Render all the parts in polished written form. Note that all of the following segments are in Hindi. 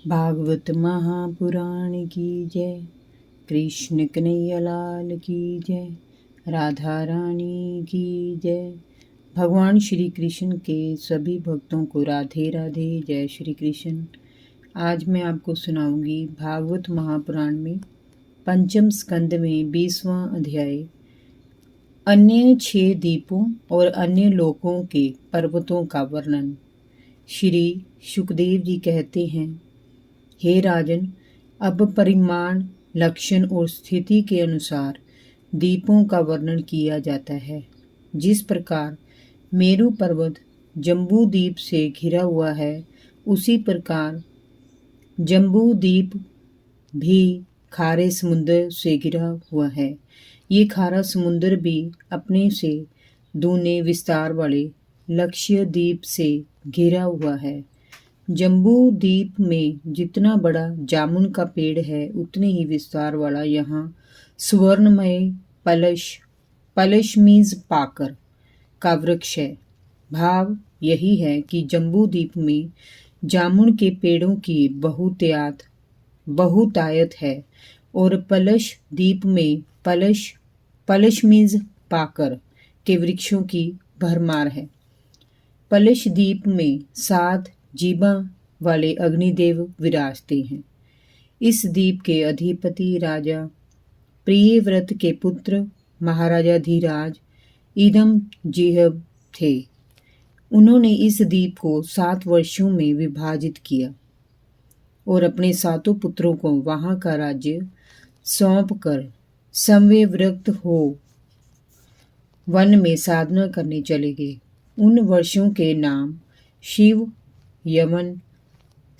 भागवत महापुराण की जय। कृष्ण कन्हैया लाल की जय। राधा रानी की जय। भगवान श्री कृष्ण के सभी भक्तों को राधे राधे, जय श्री कृष्ण। आज मैं आपको सुनाऊंगी भागवत महापुराण में पंचम स्कंद में 20वां अध्याय, अन्य 6 द्वीपों और अन्य लोकों के पर्वतों का वर्णन। श्री सुखदेव जी कहते हैं, हे राजन, अब परिमाण, लक्षण और स्थिति के अनुसार द्वीपों का वर्णन किया जाता है। जिस प्रकार मेरू पर्वत जम्बू द्वीप से घिरा हुआ है, उसी प्रकार जम्बू द्वीप भी खारे समुद्र से घिरा हुआ है। ये खारा समुद्र भी अपने से दूने विस्तार वाले लक्ष्य द्वीप से घिरा हुआ है। जम्बू द्वीप में जितना बड़ा जामुन का पेड़ है, उतने ही विस्तार वाला यहाँ सुवर्णमय पलश मीज पाकर का वृक्ष है। भाव यही है कि जम्बू द्वीप में जामुन के पेड़ों की बहुतायत है और पलश द्वीप में पलश मीज पाकर के वृक्षों की भरमार है। पलश द्वीप में 7 जीवा वाले अग्निदेव विराजते हैं। इस द्वीप के अधिपति राजा प्रियव्रत के पुत्र महाराजा धीराज इदम जिहब थे। उन्होंने इस द्वीप को 7 वर्षों में विभाजित किया और अपने 7 पुत्रों को वहां का राज्य सौंप कर संविवृत हो वन में साधना करने चले गए। उन वर्षों के नाम शिव, यमन,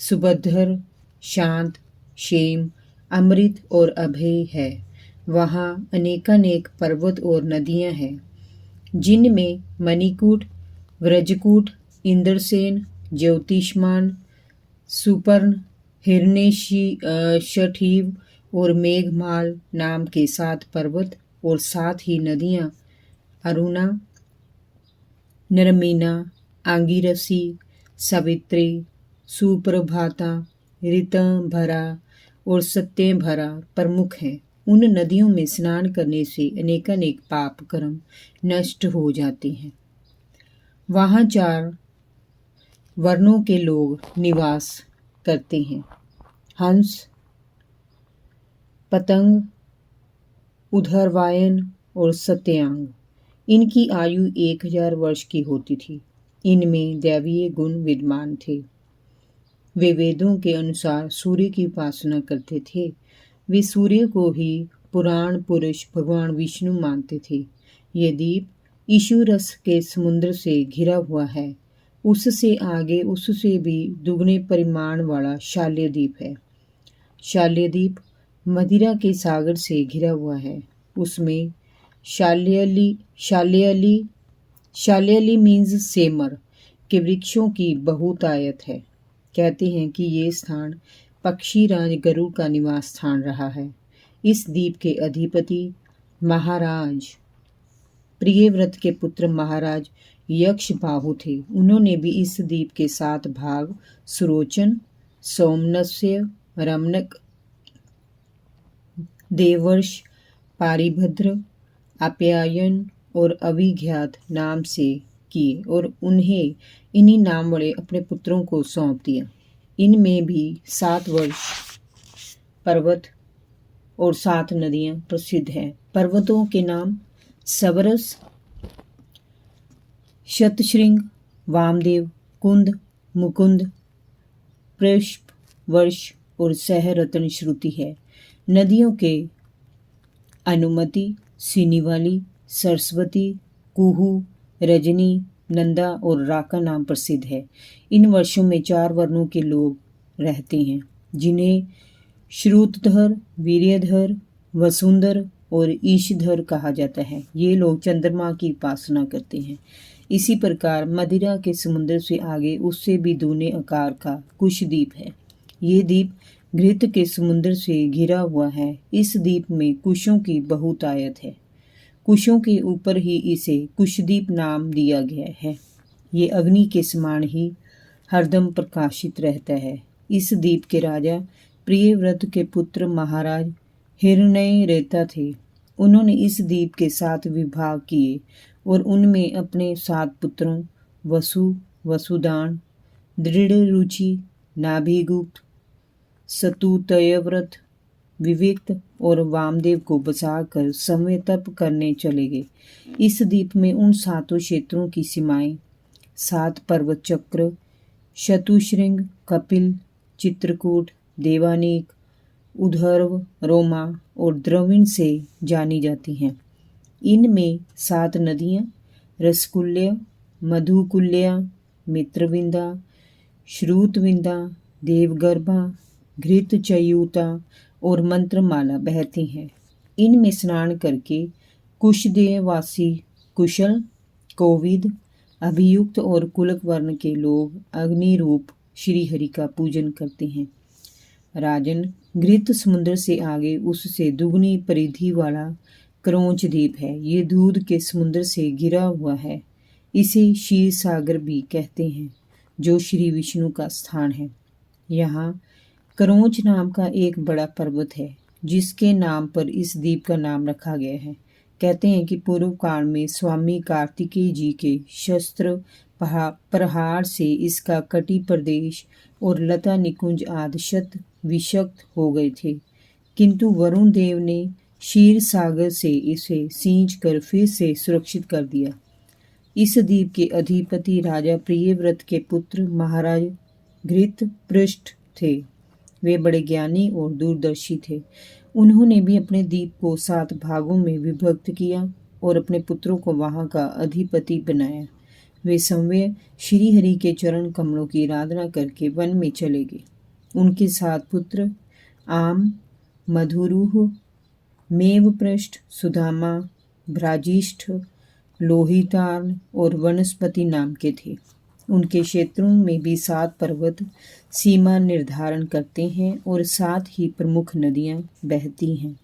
सुभद्र, शांत, क्षेम, अमृत और अभय है। वहाँ अनेकानेक पर्वत और नदियाँ हैं, जिनमें मणिकूट, व्रजकूट, इंद्रसेन, ज्योतिष्मान, सुपर्ण, हिरण्यशठीव और मेघमाल नाम के 7 पर्वत और 7 ही नदियाँ अरुणा, नरमीना, आंगिरसी, सावित्री, सुप्रभाता, ऋतंभरा और सत्यभरा प्रमुख हैं। उन नदियों में स्नान करने से अनेकानेक पाप कर्म नष्ट हो जाते हैं। वहाँ 4 वर्णों के लोग निवास करते हैं। हंस, पतंग, उधरवायन और सत्यांग। इनकी आयु 1000 वर्ष की होती थी। इनमें दैवीय गुण विद्यमान थे। वे वेदों के अनुसार सूर्य की उपासना करते थे। वे सूर्य को ही पुराण पुरुष भगवान विष्णु मानते थे। ये द्वीप ईशु रस के समुद्र से घिरा हुआ है। उससे आगे उससे भी दुगने परिमाण वाला शाल्य द्वीप है। शाल्य द्वीप मदिरा के सागर से घिरा हुआ है। उसमें शाल्यली मीन्स सेमर के वृक्षों की बहुतायत है। कहते हैं कि ये स्थान पक्षीराज गरुड़ का निवास स्थान रहा है। इस द्वीप के अधिपति महाराज प्रियव्रत के पुत्र महाराज यक्ष बाहु थे। उन्होंने भी इस द्वीप के 7 भाग सुरोचन, सोमनस्य, रमणक, देवर्ष, पारिभद्र, आप्यायन और अभिज्ञात नाम से किए और उन्हें इन्हीं नाम वाले अपने पुत्रों को सौंप दिया। इनमें भी 7 वर्ष पर्वत और 7 नदियां प्रसिद्ध हैं। पर्वतों के नाम सबरस, शतशृंग, वामदेव, कुंद, मुकुंद, पुष्प, वर्ष और सहरत्न श्रुति है। नदियों के अनुमति, सिनीवाली, सरस्वती, कुहू, रजनी, नंदा और राका नाम प्रसिद्ध है। इन वर्षों में 4 वर्णों के लोग रहते हैं, जिन्हें श्रुतधर, वीर्यधर, वसुंधर और ईशधर कहा जाता है। ये लोग चंद्रमा की उपासना करते हैं। इसी प्रकार मदिरा के समुद्र से आगे उससे भी दूने आकार का कुश द्वीप है। ये द्वीप घृत के समुद्र से घिरा हुआ है। इस द्वीप में कुशों की बहुतायत है। कुशों के ऊपर ही इसे कुशद्वीप नाम दिया गया है। ये अग्नि के समान ही हरदम प्रकाशित रहता है। इस द्वीप के राजा प्रियव्रत के पुत्र महाराज हिरण्यरेता थे। उन्होंने इस द्वीप के 7 विभाग किए और उनमें अपने 7 पुत्रों वसु, वसुदान, दृढ़रुचि, नाभिगुप्त, सतुतयव्रत, विविक्त और वामदेव को बसाकर समय तप करने चले गए। इस द्वीप में उन 7 क्षेत्रों की सीमाएं 7 पर्वत चक्र, शतुश्रृंग, कपिल, चित्रकूट, देवानीक, उधर्व, रोमा और द्रविण से जानी जाती हैं। इनमें 7 नदियाँ रसकुल्य, मधुकुल्या, मित्रविंदा, श्रुतविंदा, देवगर्भा, घृतचयूता और मंत्रमाला बहती हैं। इनमें स्नान करके कुशदेववासी कुशल, कोविद, अभियुक्त और कुलक वर्ण के लोग अग्नि रूप श्री हरि का पूजन करते हैं। राजन, घृत समुद्र से आगे उससे दुगनी परिधि वाला क्रोंच द्वीप है। ये दूध के समुद्र से घिरा हुआ है। इसे क्षीर सागर भी कहते हैं, जो श्री विष्णु का स्थान है। यहाँ क्रोंच नाम का एक बड़ा पर्वत है, जिसके नाम पर इस द्वीप का नाम रखा गया है। कहते हैं कि पूर्व काल में स्वामी कार्तिकेय जी के शस्त्र प्रहार से इसका कटी प्रदेश और लता निकुंज आदि शत विषक्त हो गए थे, किंतु वरुण देव ने क्षीर सागर से इसे सींच कर फिर से सुरक्षित कर दिया। इस द्वीप के अधिपति राजा प्रियव्रत के पुत्र महाराज घृतपृष्ठ थे। वे बड़े ज्ञानी और दूरदर्शी थे। उन्होंने भी अपने द्वीप को 7 भागों में विभक्त किया और अपने पुत्रों को वहां का अधिपति बनाया। वे स्वयं श्री हरि के चरण कमलों की आराधना करके वन में चले गए। उनके 7 पुत्र आम, मधुरूह, मेवपृष्ठ, सुदामा, भ्राजिष्ठ, लोहितार्ण और वनस्पति नाम के थे। उनके क्षेत्रों में भी 7 पर्वत सीमा निर्धारण करते हैं और 7 ही प्रमुख नदियां बहती हैं।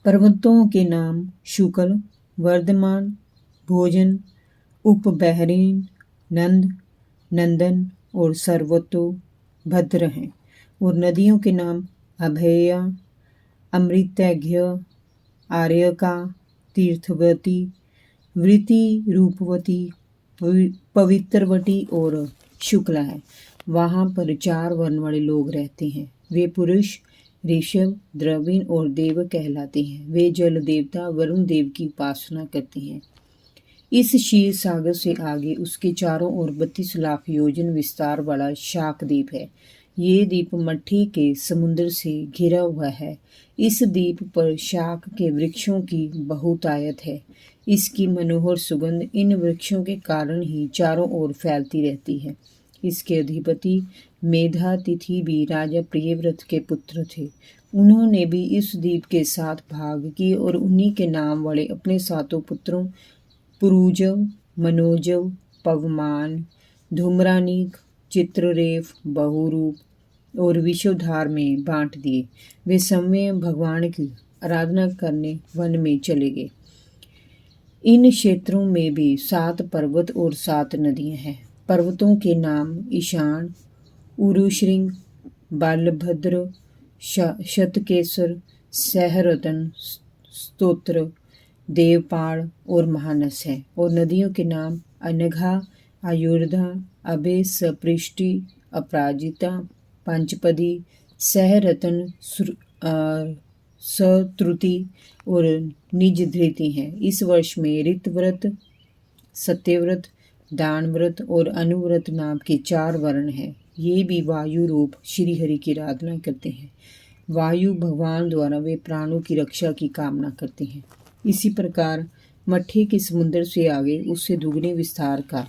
पर्वतों के नाम शुक्ल, वर्धमान, भोजन, उपबहरीन, नंद, नंदन और सर्वतोभद्र हैं। और नदियों के नाम अभया, अमृतैघ्य, आर्यका, तीर्थवती, वृति, रूपवती, पवित्रवटी और शुक्ला है। वहाँ पर 4 वर्ण वाले लोग रहते हैं। वे पुरुष, ऋषभ, द्रविण और देव कहलाते हैं। वे जल देवता वरुण देव की उपासना करते हैं। इस क्षीर सागर से आगे उसके चारों ओर 32 लाख योजन विस्तार वाला शाक द्वीप है। ये द्वीप मट्टी के समुद्र से घिरा हुआ है। इस द्वीप पर शाक के वृक्षों की बहुतायत है। इसकी मनोहर सुगंध इन वृक्षों के कारण ही चारों ओर फैलती रहती है। इसके अधिपति मेधातिथि भी राजा प्रियव्रत के पुत्र थे। उन्होंने भी इस द्वीप के 7 भाग किए और उन्हीं के नाम वाले अपने 7 पुत्रों पुरुजव, मनोजव, पवमान, धूम्रानीक, चित्ररेफ, बहुरूप और विश्वधार में बांट दिए। वे स्वयं भगवान की आराधना करने वन में चले गए। इन क्षेत्रों में भी 7 पर्वत और 7 नदियां हैं। पर्वतों के नाम ईशान, उरुश्रृंग, बालभद्र, शतकेसर, सहरतन, स्तोत्र, देवपाल और महानस हैं। और नदियों के नाम अनघा, आयुर्धा, अभे, सपृष्टि, अपराजिता, पंचपदी, सहरतन, सत्रुति और निज धृति हैं। इस वर्ष में ऋतव्रत, सत्यव्रत, दानव्रत और अनुव्रत नाम के 4 वर्ण हैं। ये भी वायु रूप श्री हरि की आराधना करते हैं। वायु भगवान द्वारा वे प्राणों की रक्षा की कामना करते हैं। इसी प्रकार मट्टी के समुद्र से आगे उससे दुगने विस्तार का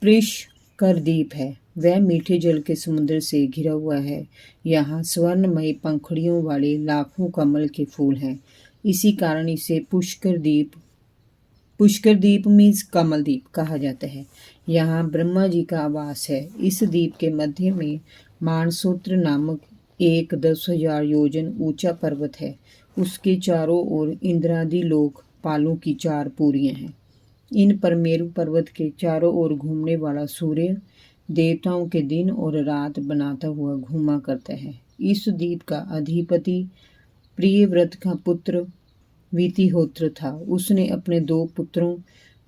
पुष्कर द्वीप है। वह मीठे जल के समुद्र से घिरा हुआ है। यहाँ स्वर्णमयी पंखुड़ियों वाले लाखों कमल के फूल हैं। इसी कारण इसे पुष्कर द्वीप मीन्स कमल द्वीप कहा जाता है। यहाँ ब्रह्मा जी का आवास है। इस द्वीप के मध्य में मानसूत्र नामक एक 10,000 योजन ऊंचा पर्वत है। उसके चारों ओर इंद्रादि लोक पालों की 4 पुरियां हैं। इन पर मेरु पर्वत के चारों ओर घूमने वाला सूर्य देवताओं के दिन और रात बनाता हुआ घूमा करता है। इस द्वीप का अधिपति प्रियव्रत का पुत्र वितिहोत्र था। उसने अपने 2 पुत्रों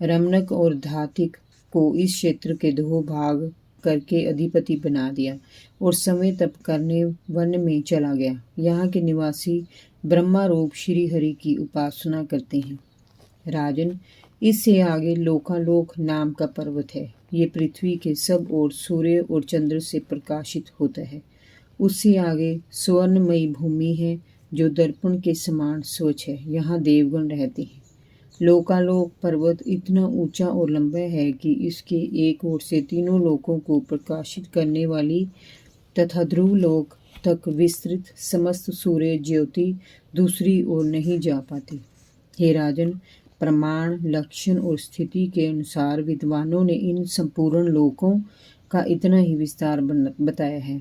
रमनक और धातिक को इस क्षेत्र के 2 भाग करके अधिपति बना दिया और समय तप करने वन में चला गया। यहाँ के निवासी ब्रह्मा रूप श्री हरि की उपासना करते हैं। राजन, इससे आगे लोकालोक नाम का पर्वत है। ये पृथ्वी के सब ओर सूर्य और चंद्र से प्रकाशित होता है। उससे आगे स्वर्णमयी भूमि है जो दर्पण के समान स्वच्छ है। यहाँ देवगण रहते हैं। लोकालोक पर्वत इतना ऊंचा और लंबा है कि इसके एक ओर से तीनों लोकों को प्रकाशित करने वाली तथा ध्रुव लोक तक विस्तृत समस्त सूर्य ज्योति दूसरी ओर नहीं जा पाती। हे राजन, प्रमाण, लक्षण और स्थिति के अनुसार विद्वानों ने इन संपूर्ण लोकों का इतना ही विस्तार बताया है।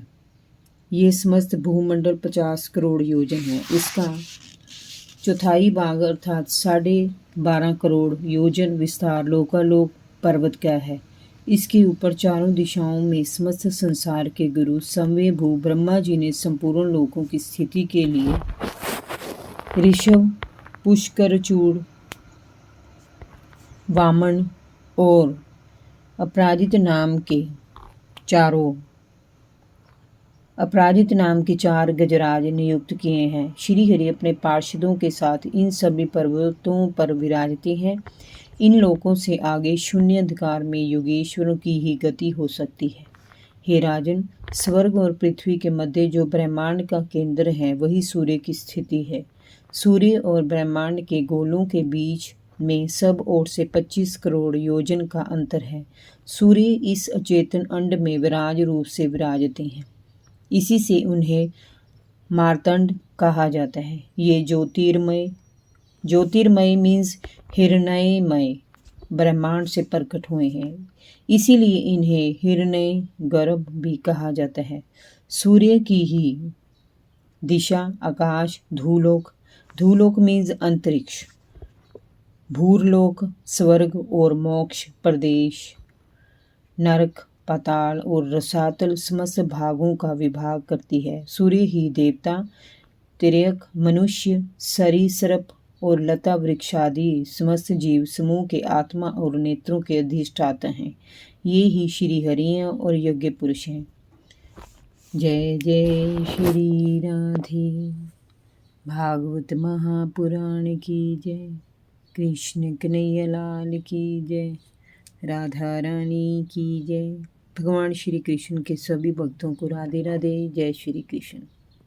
ये समस्त भूमंडल 50 करोड़ योजन है। इसका चौथाई भाग अर्थात 12.5 करोड़ योजन विस्तार लोकालोक पर्वत का है। इसके ऊपर चारों दिशाओं में समस्त संसार के गुरु संवयभू ब्रह्मा जी ने संपूर्ण लोकों की स्थिति के लिए ऋषभ, पुष्करचूड़, वामन और अपराजित नाम के 4 गजराज नियुक्त किए हैं। श्री हरि अपने पार्षदों के साथ इन सभी पर्वतों पर विराजते हैं। इन लोकों से आगे शून्य अंधकार में योगेश्वरों की ही गति हो सकती है। हे राजन, स्वर्ग और पृथ्वी के मध्य जो ब्रह्मांड का केंद्र है वही सूर्य की स्थिति है। सूर्य और ब्रह्मांड के गोलों के बीच में सब ओर से 25 करोड़ योजन का अंतर है। सूर्य इस अचेतन अंड में विराज रूप से विराजते हैं। इसी से उन्हें मार्तंड कहा जाता है। ये ज्योतिर्मय मीन्स हिरण्यमय ब्रह्मांड से प्रकट हुए हैं, इसीलिए इन्हें हिरण्य गर्भ भी कहा जाता है। सूर्य की ही दिशा आकाश, धूलोक मीन्स अंतरिक्ष, भूरलोक स्वर्ग और मोक्ष प्रदेश, नरक, पाताल और रसातल समस्त भागों का विभाग करती है। सूर्य ही देवता, तिर्यक, मनुष्य, सरीसृप और लता वृक्षादि समस्त जीव समूह के आत्मा और नेत्रों के अधिष्ठाता हैं। ये ही श्री हरि हैं और यज्ञ पुरुष हैं। जय जय श्री राधे। भागवत महापुराण की जय। कृष्ण कन्हैया लाल की जय। राधा रानी की जय। भगवान श्री कृष्ण के सभी भक्तों को राधे राधे। जय श्री कृष्ण।